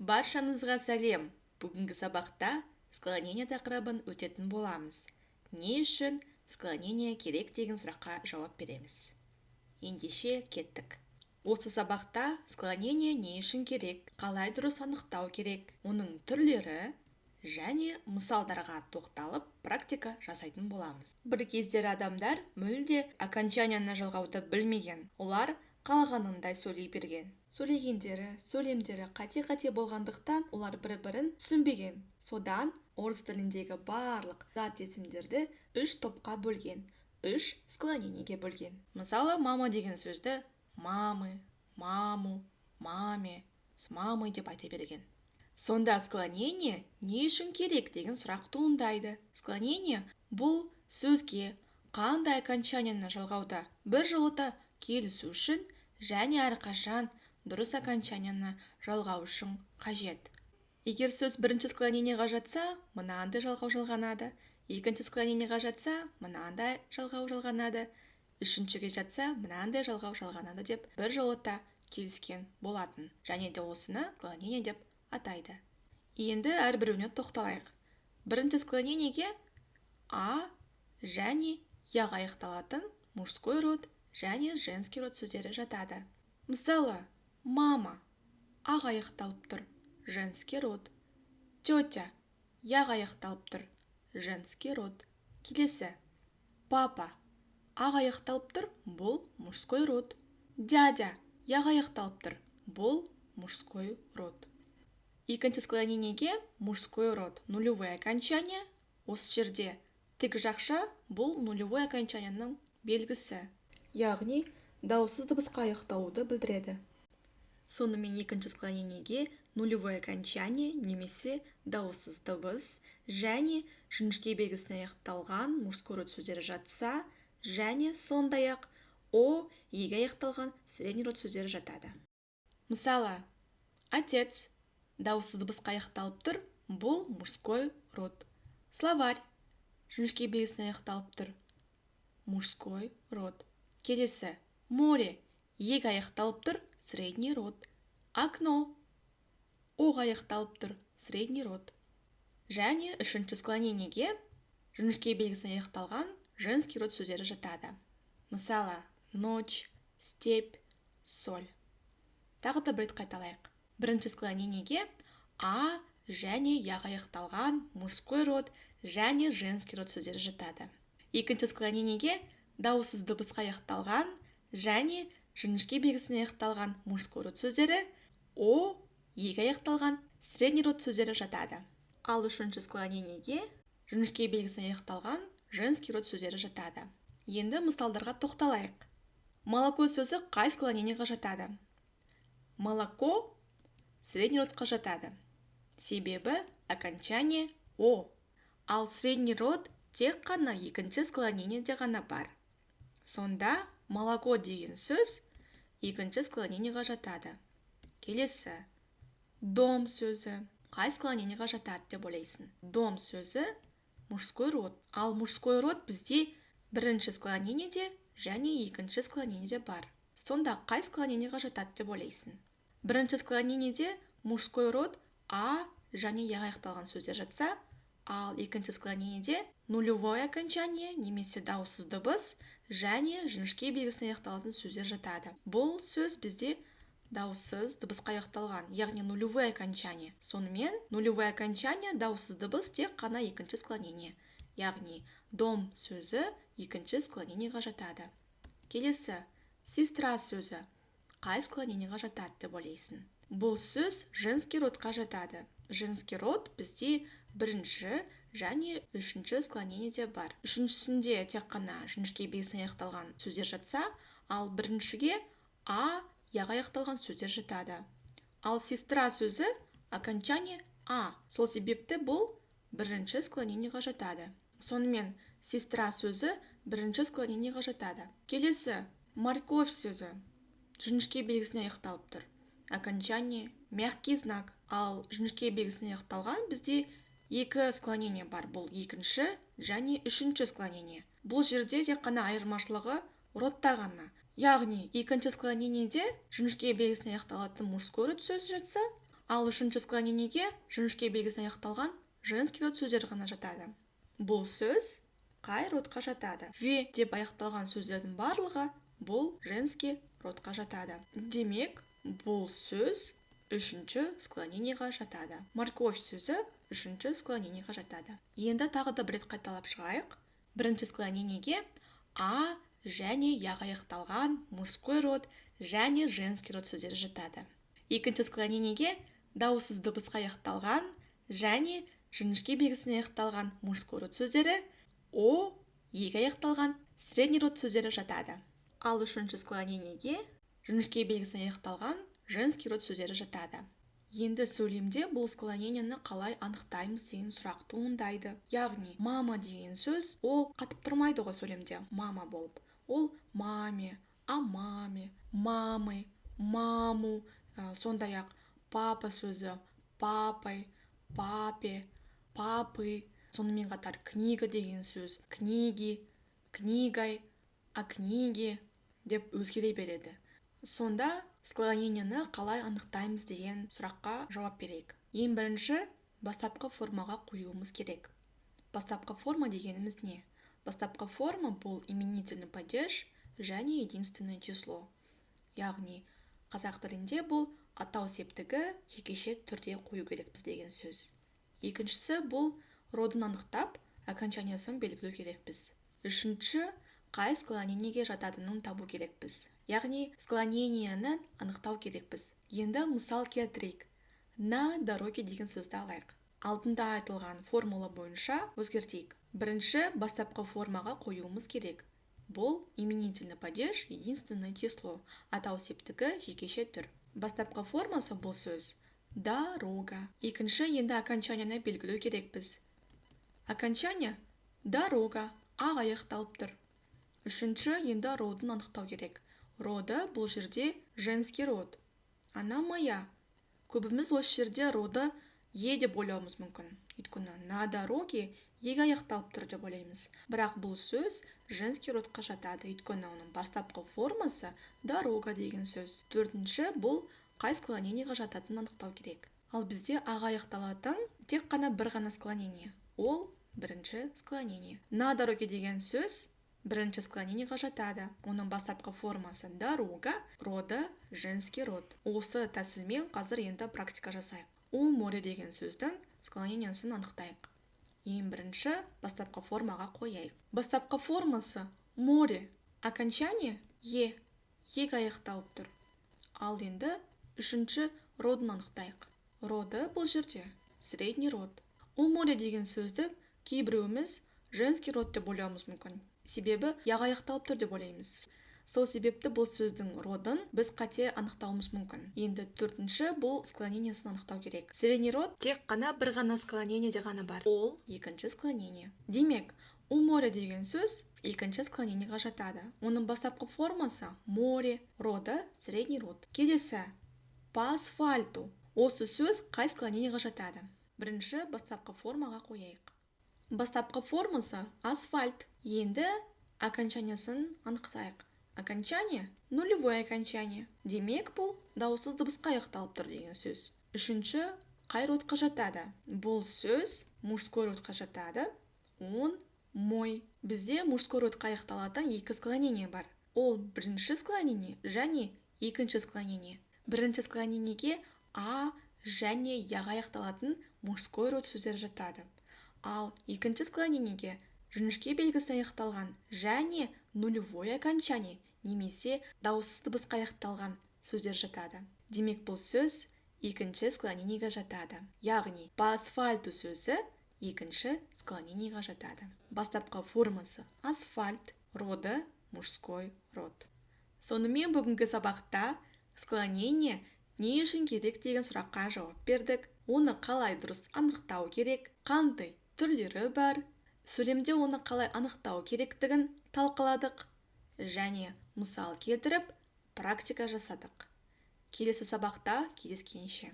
Баршаңызға сәлем. Бүгінгі сабақта склонение тақырыбын өтетін боламыз. Не үшін склонение керек деген сұраққа жауап береміз. Ендеше кеттік. Осы сабақта склонение не үшін керек, қалай дұрыс анықтау керек, оның түрлері және мысалдарға тоқталып практика жасайтын боламыз. Бір кездері адамдар мүлде окончанияны жалғауды білмеген. Олар қалағанындай сөйлей берген. Сөйлегендері, сөйлемдері қате-қате болғандықтан олар бір-бірін түсінбеген. Содан орыс тіліндегі барлық зат есімдерді 3 топқа бөлген, 3 склонениеге бөлген. Мысалы, мама деген сөзді мамы, маму, маме, с мамой деп айта берген. Сонда склонение не үшін керек деген сұрақ туындайды. Склонение бұл сөзге қандай окончанияны жалғауда біржолата келісу үшін және әрқашан дұрыс окончанияны жалғау үшін қажет. Егер сөз бірінші склонениеға жатса, мынандай жалғау жалғанады, екінші склонениеға жатса, мынандай жалғау жалғанады, үшіншіге жатса, мынандай жалғау жалғанады деп біржолата келіскен болатын. Және де осыны склонение деп атайды. Енді әрбіреуіне тоқталайық. Бірінші склонениеге а және яға аяқталатын мужской род және женский род сөздері жатады. Мысалы, мама аға аяқталып тұр, женский род. Тетя яға аяқталып тұр, женский род. Келесі, папа аға аяқталып тұр, бұл мужской род. Дядя яға аяқталып тұр, бұл мужской род. Екінші склонениеге мужской род нулевое окончание. Осы жерде тік жақша бұл нулевое окончанияның белгісі. Яғни дауыссыз дыбысқа аяқталуды білдіреді. Сонымен екінші склонениеге нулевое окончание немесе дауыссыз дыбыс және жіңішке белгісіне аяқталған мужской род сөздері жатса, және сондай-ақ о еге аяқталған средний род сөздері жатады. Мысалы, отец дауыссыз дыбысқа аяқталып тұр, бұл мужской род. Словарь жіңішке белгісіне аяқталып тұр, мужской род. Келесі, море еге аяқталып тұр, средний род. Окно оға аяқталып тұр, средний род. Және үшінші склонениеге жіңішке белгісіне аяқталған женский род сөздері жатады. Мысалы, ночь, степь, соль. Тағы да бір рет қайталайық. Бірінші склонениеге а және яға аяқталған мужской род және женский род сөздері жатады. Екінші склонениеге дауыссыз дыбысқа аяқталған және жіңішке белгісіне аяқталған мужской род сөздері о еге аяқталған средний род сөздері жатады. Ал үшінші склонениеге жіңішке белгісіне аяқталған женский род сөздері жатады. Енді мысалдарға тоқталайық. Молоко сөзі қай склонениеға жатады? Молоко средний родқа жатады. Себебі окончание о. Ал средний род тек қана екінші склонениеде ғана бар. Сонда молоко деген сөз екінші склонениеға жатады. Келесі, дом сөзі қай склонениеға жатады деп ойлайсың? Дом сөзі мужской род. Ал мужской род бізде бірінші склонениеде және екінші склонениеде бар. Сонда қай склонениеға жатады деп ойлайсың? Бірінші склонениеде мужской род а және яға аяқталған сөздер жатса, ал екінші склонениеде нулевое окончание немесе дауыссыз дыбыс және жіңішке белгісіне аяқталатын сөздер жатады. Бұл сөз бізде дауыссыз дыбысқа аяқталған, яғни нулевое окончание. Сонымен нулевое окончание дауыссыз дыбыс тек қана екінші склонение. Яғни дом сөзі екінші склонениеға жатады. Келесі, сестра сөзі қай склонениеға жатады деп ойлайсың? Бұл сөз женский родқа жатады. Женский род бізде бірінші және үшінші склонениеде бар. Үшіншісінде тек қана жіңішке белгісіне аяқталған сөздер жатса, ал біріншіге а яға аяқталған сөздер жатады. Ал сестра сөзі окончание а. Сол себепті бұл бірінші склонениеға жатады. Сонымен сестра сөзі бірінші склонениеға жатады. Келесі, морковь сөзі жіңішке белгісіне аяқталып тұр. Окончание мягкий знак. Ал жіңішке белгісіне аяқталған бізде екі склонение бар. Бұл екінші және үшінші склонение. Бұл жерде тек қана айырмашылығы родта ғана. Яғни екінші склонениеде жіңішке белгісіне аяқталатын мужской род сөз жатса, Ал үшінші склонениеге жіңішке белгісі аяқталған женский род сөздері ғана жатады. Бұл сөз қай родқа жатады? В деп аяқталған сөздердің барлығы бұл женский родқа жатады. Демек, бұл сөз үшінші склонениеға жатады. Морковь сөзі үшінші склонениеға жатады. Енді тағы да бір рет қайталап шығайық. Бірінші склонениеге А және яға аяқталған мужской род және женский род сөздері жатады. Екінші склонениеге дауыссыз дыбысқа аяқталған және жіңішке белгісіне аяқталған мужской род сөздері, О, екі аяқталған средний род сөздері жатады. Ал үшінші склонениеге жіңішке белгісіне аяқталған женский род сөздері жатады. Енді сөйлемде бұл склонениені қалай анықтаймыз деген сұрақ туындайды. Яғни, мама деген сөз, ол қатып тұрмайды ғой сөйлемде, мама болып. Ол маме, амаме, мамы, маму, сондай-ақ папа сөзі, папай, папе, папы, сонымен қатар книга деген сөз, книги, книгай, а книге деп өзгере береді. Сонда склонениені қалай анықтаймыз деген сұраққа жауап берейік. Ең бірінші, бастапқы формаға қоюымыз керек. Бастапқы форма дегеніміз не? Бастапқы форма бұл именительный падеж және единственное число. Яғни, қазақ тілінде бұл атау септігі жекеше түрде қою керекпіз деген сөз. Екіншісі бұл родын анықтап, окончаниясын белгілеу керекпіз. Үшінші, қай склонениеге жататынын табу керекпіз. Яғни, склонениені анықтау керекпіз. Енді мысал келтірейік. На дороге деген сөзді алайық. Алдында айтылған формула бойынша өзгертейік. Бірінші, бастапқы формаға қоюымыз керек. Бұл именительный падеж, единственное число. Атау септігі жекеше түр. Бастапқы формасы бұл сөз дорога. Екінші, енді окончанияны белгілеу керекпіз. Окончания дорога, аға аяқталып тұр. Үшінші, енді родын анықтау керек. Роды бұл жерде женский род. Она моя. Көбіміз осы жерде роды Е деп ойлауымыз мүмкін. Өйткені на дороге Еге аяқталып тұр деп ойлаймыз. Бірақ бұл сөз женский родқа жатады. Өйткені оның бастапқы формасы дорога деген сөз. Төртінші, бұл қай склонениеге жататынын анықтау керек. Ал бізде аға аяқталатын тек қана бір ғана склонение. Ол бірінші склонение. На дороге деген сөз бірінші склонениеге жатады. Оның бастапқы формасы дорога, роды женский род. Осы тәсілмен қазір енді практика жасайық. У море деген сөздің склонениесін анықтайық. Ең бірінші бастапқы формаға қояйық. Бастапқы формасы море, окончание Е, Еге аяқталып тұр. Ал енді үшінші родын анықтайық. Роды бұл жерде средний род. У море деген сөзді кейбіреуіміз женский род деп ойлауымыз мүмкін. Себебі яға аяқталып тұр деп ойлаймыз. Сол себепті бұл сөздің родын біз қате анықтауымыз мүмкін. Енді төртінші бұл склонениесін анықтау керек. Средний род тек қана бір ғана склонениеде ғана бар. Ол екінші склонение. Демек, у море деген сөз екінші склонениеге жатады. Оның бастапқы формасы море, роды средний род. Келесі, по асфальту. Осы сөз қай склонениеге жатады? Бірінші бастапқы формаға қояйық. Бастапқы формасы асфальт. Енді окончаниясын анықтайық. Окончание – нулевое окончание. Демек, бұл дауыссыз дыбысқа аяқталып тұр деген сөз. Үшінші, қай родқа жатады? Бұл сөз мужской родқа жатады. Он мой. Бізде мужской родқа аяқталатын екі склонение бар. Ол бірінші склонение және екінші склонение. Бірінші склонениеге А және яға аяқталатын мужской род сөздер жатады. Ал екінші склонениеге жіңішке белгісі аяқталған және нулевое окончание немесе дауыссыз дыбысқа аяқталған сөздер жатады. Демек, бұл сөз екінші склонениеге жатады. Яғни, по асфальту сөзі екінші склонениеге жатады. Бастапқы формасы асфальт, роды мужской род. Сонымен бүгінгі сабақта склонение не үшін керек деген сұраққа жауап бердік. Оны қалай дұрыс анықтау керек, қандай түрлері бар, сөйлемде оны қалай анықтау керектігін талқыладық және мысал келтіріп практика жасадық. Келесі сабақта кездескенше.